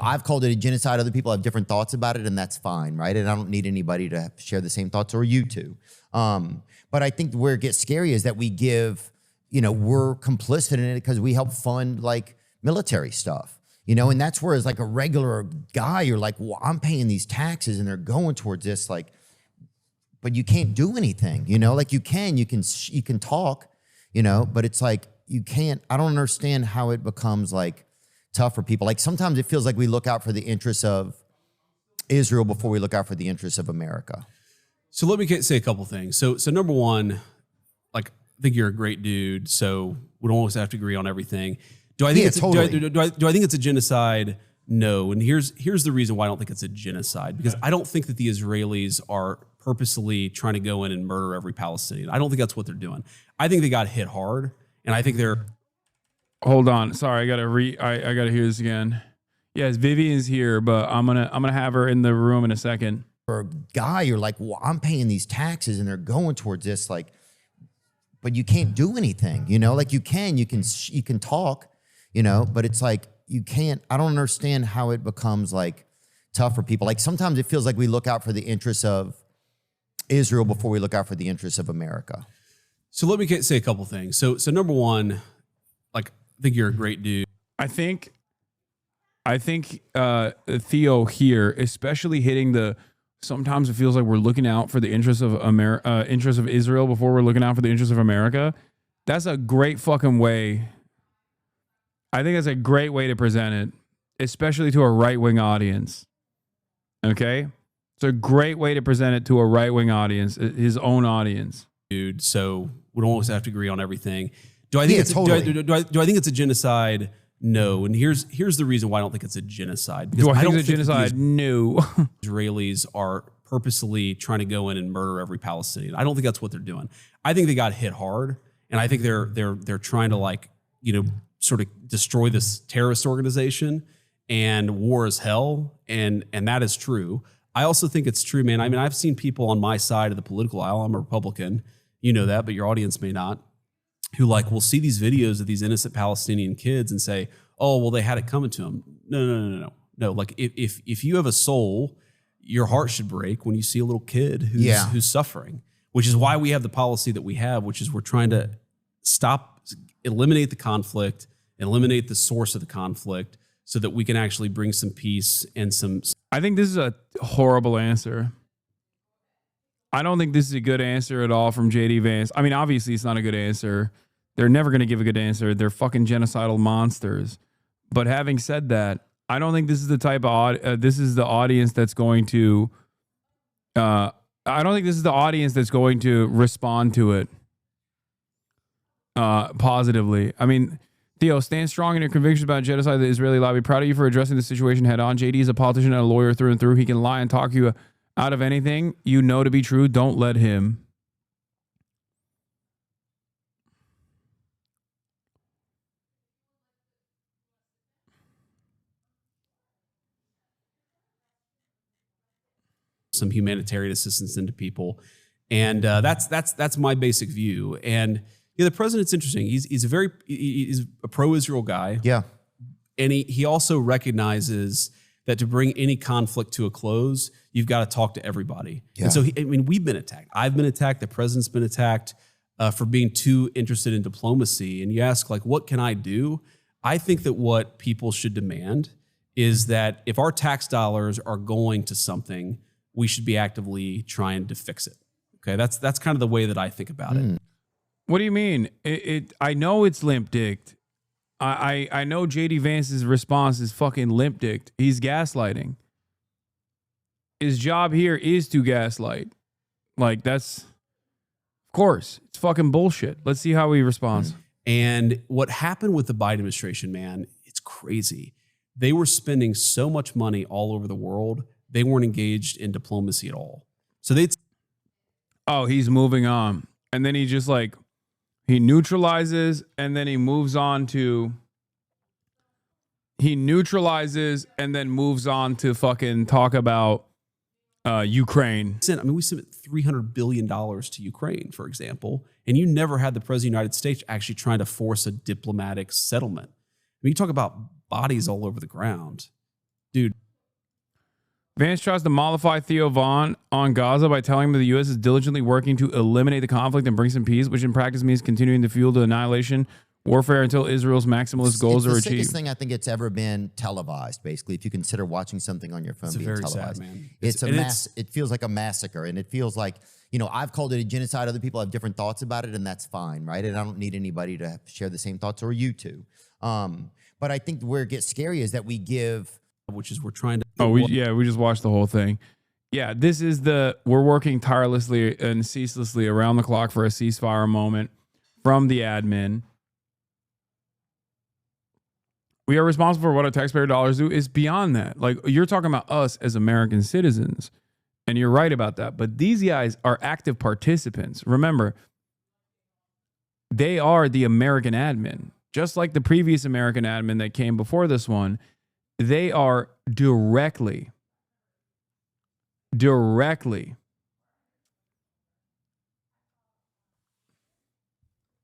I've called it a genocide. Other people have different thoughts about it, and that's fine, right? And I don't need anybody to share the same thoughts, or you too. But I think where it gets scary is that we give, we're complicit in it because we help fund like military stuff, and that's where as like a regular guy, you're like, well, I'm paying these taxes and they're going towards this, like, but you can't do anything, like you can talk, but it's like, you can't, I don't understand how it becomes like tough for people. Like sometimes it feels like we look out for the interests of Israel before we look out for the interests of America. So let me say a couple things. So number one, like, I think you're a great dude, so we don't always have to agree on everything. Do I think do I think it's a genocide? No. And here's the reason why I don't think it's a genocide, because I don't think that the Israelis are purposely trying to go in and murder every Palestinian. I don't think that's what they're doing. I think they got hit hard, and I think they're. Hold on, sorry, I gotta hear this again. Yes, Vivian's here, but I'm gonna have her in the room in a second. For a guy, you're like, well, I'm paying these taxes and they're going towards this, like, but you can't do anything, like you can talk, but it's like, you can't, I don't understand how it becomes like tough for people. Like sometimes it feels like we look out for the interests of Israel before we look out for the interests of America. So let me say a couple things. So number one, like, I think you're a great dude. I think Theo here, especially hitting the, sometimes it feels like we're looking out for the interests of interests of Israel before we're looking out for the interests of America. That's a great fucking way. I think that's a great way to present it, especially to a right-wing audience. Okay? It's a great way to present it to a right-wing audience, his own audience. Dude, so we don't always have to agree on everything. Do I think it's a genocide? No. And here's the reason why I don't think it's a genocide. Do I think it's a genocide? No. Israelis are purposely trying to go in and murder every Palestinian. I don't think that's what they're doing. I think they got hit hard, and I think they're trying to, like, sort of destroy this terrorist organization, and war is hell, and that is true. I also think it's true, man. I mean, I've seen people on my side of the political aisle. I'm a Republican. You know that, but your audience may not. Who like will see these videos of these innocent Palestinian kids and say, "Oh, well, they had it coming to them." No. Like if you have a soul, your heart should break when you see a little kid who's suffering. Which is why we have the policy that we have, which is we're trying to eliminate the conflict, eliminate the source of the conflict, so that we can actually bring some peace and some. I think this is a horrible answer. I don't think this is a good answer at all from JD Vance. I mean, obviously it's not a good answer. They're never going to give a good answer. They're fucking genocidal monsters. But having said that, I don't think this is the type of this is the audience that's going to. I don't think this is the audience that's going to respond to it positively. I mean, Theo, stand strong in your convictions about genocide of the Israeli lobby. Proud of you for addressing the situation head on. JD is a politician and a lawyer through and through. He can lie and talk you out of anything you know to be true. Don't let him. Some humanitarian assistance into people, and that's my basic view. And the president's interesting. He's a pro-Israel guy. Yeah, and he also recognizes that to bring any conflict to a close, you've got to talk to everybody. Yeah. And so we've been attacked. I've been attacked. The president's been attacked for being too interested in diplomacy. And you ask, like, what can I do? I think that what people should demand is that if our tax dollars are going to something, we should be actively trying to fix it. Okay, that's kind of the way that I think about it. What do you mean? I know it's limp-dicked. I know JD Vance's response is fucking limp-dicked. He's gaslighting. His job here is to gaslight. Like, that's, of course, it's fucking bullshit. Let's see how he responds. And what happened with the Biden administration, man, it's crazy. They were spending so much money all over the world. They weren't engaged in diplomacy at all. So he's moving on. And then he just like, he neutralizes and then he moves on to, and then moves on to fucking talk about Ukraine. I mean, we sent $300 billion to Ukraine, for example, and you never had the president of the United States actually trying to force a diplomatic settlement. I mean, you talk about bodies all over the ground. Dude, Vance tries to mollify Theo Vaughn on Gaza by telling him that the U.S. is diligently working to eliminate the conflict and bring some peace, which in practice means continuing to fuel the annihilation warfare until Israel's maximalist goals are It's the achieved. sickest thing I think it's ever been televised, basically, if you consider watching something on your phone it's being very televised. sad, man. It's a mass. It feels like a massacre, and it feels like, you know, I've called it a genocide. Other people have different thoughts about it, and that's fine, right? And I don't need anybody to share the same thoughts, or you two. But I think where it gets scary is that we give... which is we're trying to... We just watched the whole thing. Yeah, this is we're working tirelessly and ceaselessly around the clock for a ceasefire moment from the admin. We are responsible for what our taxpayer dollars do. Is beyond that. Like, you're talking about us as American citizens, and you're right about that. But these guys are active participants. Remember, they are the American admin. Just like the previous American admin that came before this one, they are directly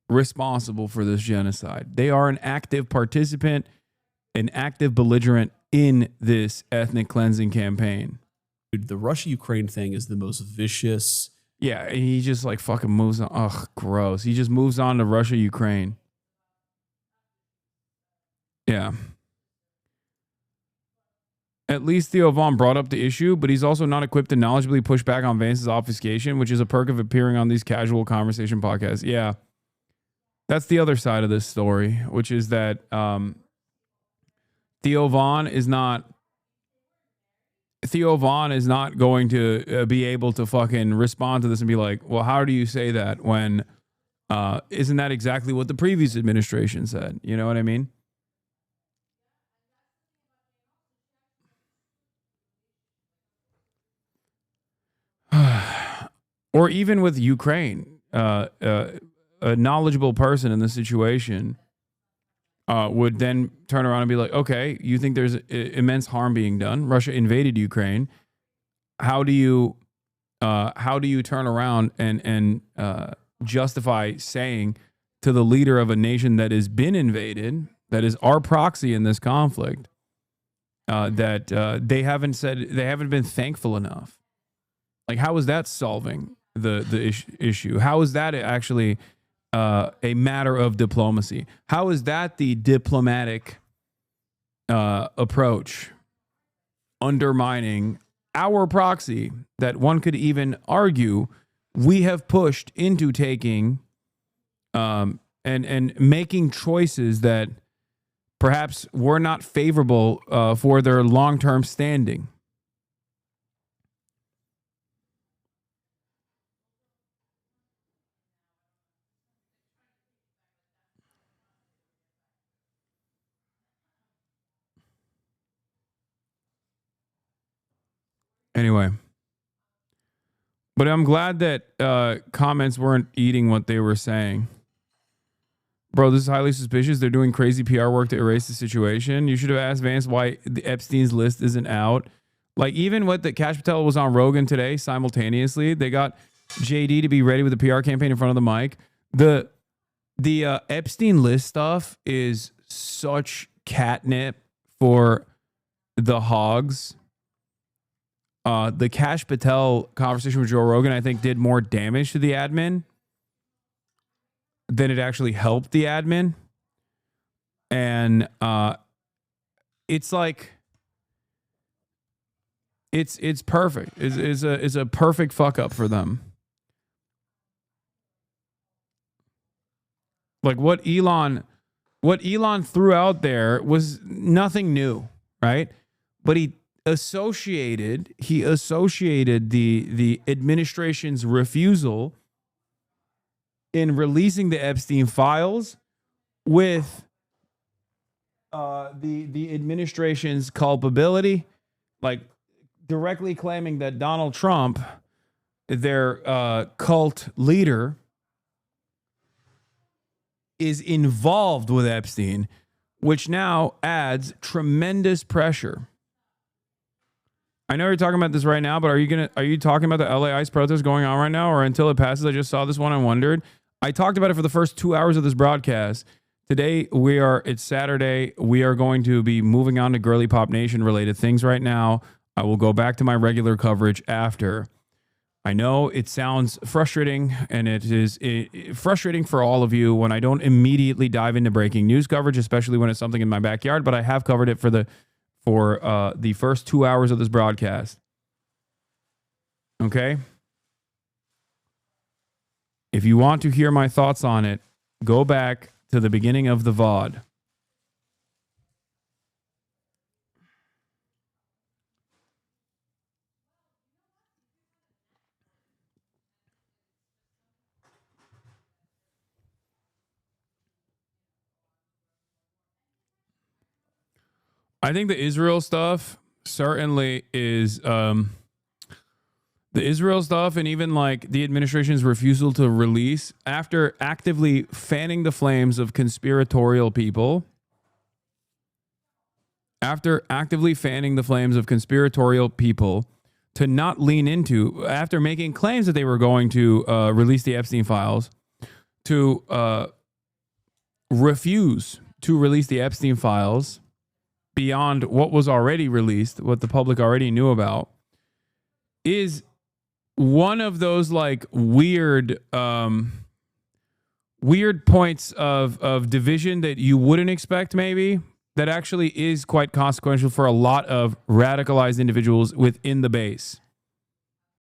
responsible for this genocide. They are an active participant, an active belligerent in this ethnic cleansing campaign. Dude, the Russia-Ukraine thing is the most vicious. Yeah, and he just like fucking moves on. Ugh, gross. He just moves on to Russia-Ukraine. Yeah. At least Theo Vaughn brought up the issue, but he's also not equipped to knowledgeably push back on Vance's obfuscation, which is a perk of appearing on these casual conversation podcasts. Yeah. That's the other side of this story, which is that Theo Vaughn is not going to be able to fucking respond to this and be like, well, how do you say that when isn't that exactly what the previous administration said? You know what I mean? Or even with Ukraine, a knowledgeable person in the situation would then turn around and be like, okay, you think there's immense harm being done. Russia invaded Ukraine. How do you turn around and justify saying to the leader of a nation that has been invaded, that is our proxy in this conflict, that they haven't been thankful enough? Like, how is that solving the issue? How is that actually a matter of diplomacy? How is that the diplomatic approach undermining our proxy that one could even argue we have pushed into taking and making choices that perhaps were not favorable for their long-term standing? Anyway, but I'm glad that comments weren't eating what they were saying. Bro, this is highly suspicious. They're doing crazy PR work to erase the situation. You should have asked Vance why the Epstein's list isn't out. Like, even what the Cash Patel was on Rogan today simultaneously. They got JD to be ready with the PR campaign in front of the mic. The Epstein list stuff is such catnip for the hogs. The Cash Patel conversation with Joe Rogan, I think, did more damage to the admin than it actually helped the admin. And it's like it's perfect. It's a perfect fuck up for them. Like what Elon threw out there was nothing new, right? But he associated the administration's refusal in releasing the Epstein files with the administration's culpability, like directly claiming that Donald Trump, their cult leader, is involved with Epstein, which now adds tremendous pressure. I know you're talking about this right now, but are you talking about the LA ICE protest going on right now, or until it passes? I just saw this one and wondered. I talked about it for the first 2 hours of this broadcast Today it's Saturday. We are going to be moving on to Girly Pop Nation related things right now. I will go back to my regular coverage after. I know it sounds frustrating, and it is frustrating for all of you when I don't immediately dive into breaking news coverage, especially when it's something in my backyard, but I have covered it for the first 2 hours of this broadcast. Okay? If you want to hear my thoughts on it, go back to the beginning of the VOD. I think the Israel stuff certainly is the Israel stuff, and even like the administration's refusal to release after actively fanning the flames of conspiratorial people. After actively fanning the flames of conspiratorial people to not lean into, after making claims that they were going to release the Epstein files, to refuse to release the Epstein files beyond what was already released, what the public already knew about, is one of those like weird points of division that you wouldn't expect, maybe, that actually is quite consequential for a lot of radicalized individuals within the base.